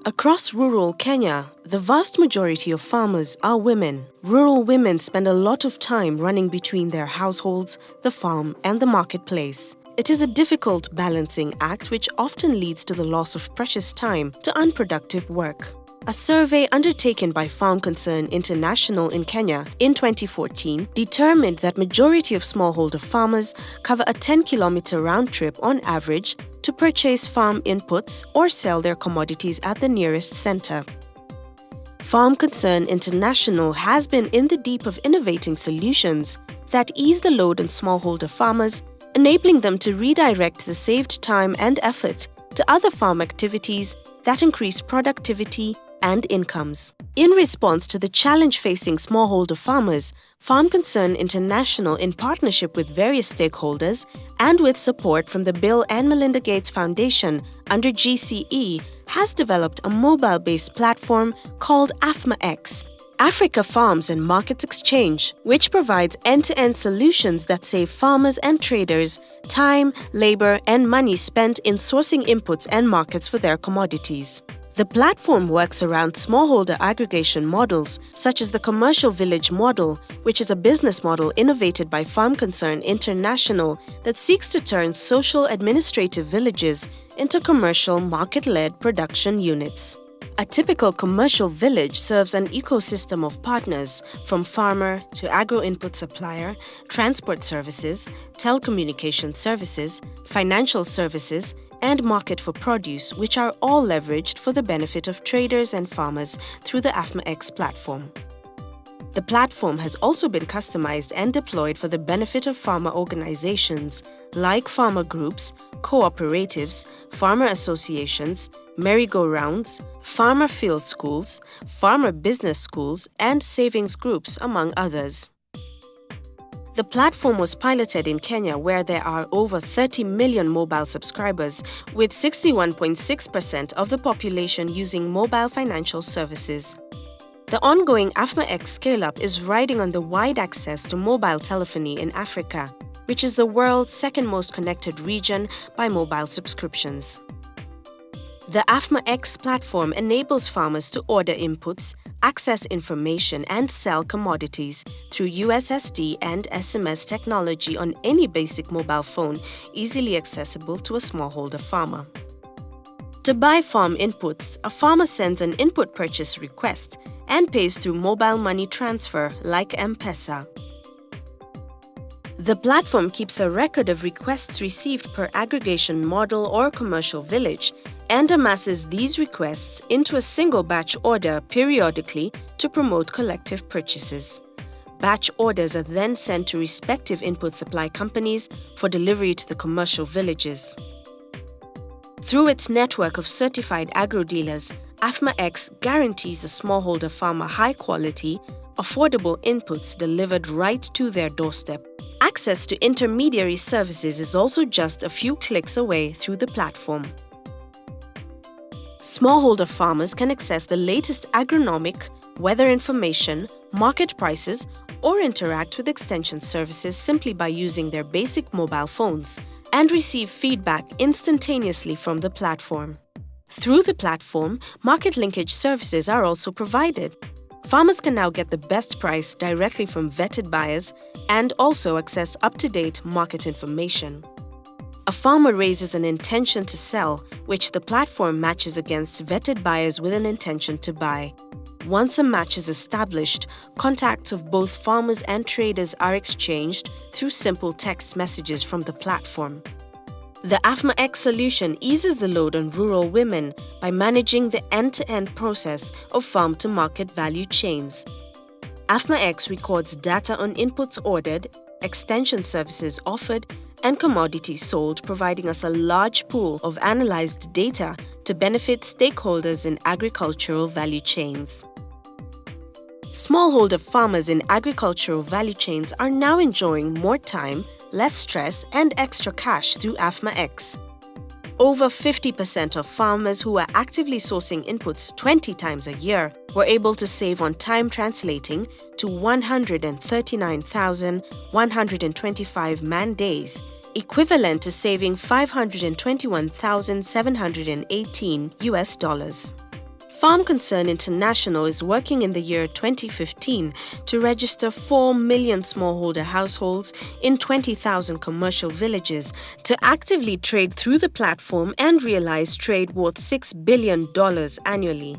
Across rural Kenya, the vast majority of farmers are women. Rural women spend a lot of time running between their households, the farm, and the marketplace. It is a difficult balancing act which often leads to the loss of precious time to unproductive work. A survey undertaken by Farm Concern International in Kenya in 2014 determined that majority of smallholder farmers cover a 10-kilometer round trip on average to purchase farm inputs or sell their commodities at the nearest center. Farm Concern International has been in the deep of innovating solutions that ease the load on smallholder farmers, enabling them to redirect the saved time and effort to other farm activities that increase productivity and incomes. In response to the challenge facing smallholder farmers, Farm Concern International, in partnership with various stakeholders and with support from the Bill and Melinda Gates Foundation under GCE, has developed a mobile-based platform called AFMA-X, Africa Farms and Markets Exchange, which provides end-to-end solutions that save farmers and traders time, labor, and money spent in sourcing inputs and markets for their commodities. The platform works around smallholder aggregation models, such as the Commercial Village model, which is a business model innovated by Farm Concern International that seeks to turn social administrative villages into commercial market-led production units. A typical commercial village serves an ecosystem of partners, from farmer to agro-input supplier, transport services, telecommunication services, financial services, and market for produce, which are all leveraged for the benefit of traders and farmers through the AFMA-X platform. The platform has also been customized and deployed for the benefit of farmer organizations like farmer groups, cooperatives, farmer associations, merry-go-rounds, farmer field schools, farmer business schools, and savings groups, among others. The platform was piloted in Kenya, where there are over 30 million mobile subscribers, with 61.6% of the population using mobile financial services. The ongoing AFMA-X scale-up is riding on the wide access to mobile telephony in Africa, which is the world's second most connected region by mobile subscriptions. The AFMA-X platform enables farmers to order inputs, access information, and sell commodities through USSD and SMS technology on any basic mobile phone, easily accessible to a smallholder farmer. To buy farm inputs, a farmer sends an input purchase request and pays through mobile money transfer like M-Pesa. The platform keeps a record of requests received per aggregation model or commercial village and amasses these requests into a single batch order periodically to promote collective purchases. Batch orders are then sent to respective input supply companies for delivery to the commercial villages. Through its network of certified agro-dealers, AFMA-X guarantees the smallholder farmer high-quality, affordable inputs delivered right to their doorstep. Access to intermediary services is also just a few clicks away through the platform. Smallholder farmers can access the latest agronomic, weather information, market prices, or interact with extension services simply by using their basic mobile phones and receive feedback instantaneously from the platform. Through the platform, market linkage services are also provided. Farmers can now get the best price directly from vetted buyers and also access up-to-date market information. A farmer raises an intention to sell, which the platform matches against vetted buyers with an intention to buy. Once a match is established, contacts of both farmers and traders are exchanged through simple text messages from the platform. The AFMA-X solution eases the load on rural women by managing the end-to-end process of farm-to-market value chains. AFMA-X records data on inputs ordered, extension services offered, and commodities sold, providing us a large pool of analyzed data to benefit stakeholders in agricultural value chains. Smallholder farmers in agricultural value chains are now enjoying more time, less stress, and extra cash through AFMA-X. Over 50% of farmers who are actively sourcing inputs 20 times a year were able to save on time, translating to 139,125 man-days, equivalent to saving $521,718. Farm Concern International is working in the year 2015 to register 4 million smallholder households in 20,000 commercial villages to actively trade through the platform and realize trade worth $6 billion annually.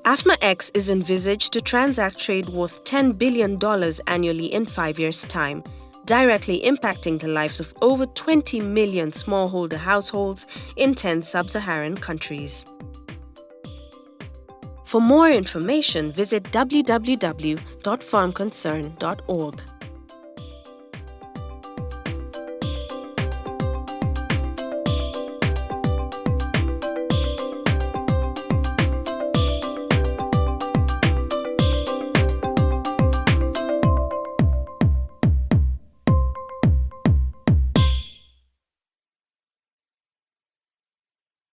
AFMA-X is envisaged to transact trade worth $10 billion annually in 5 years' time, directly impacting the lives of over 20 million smallholder households in 10 sub-Saharan countries. For more information, visit www.farmconcern.org.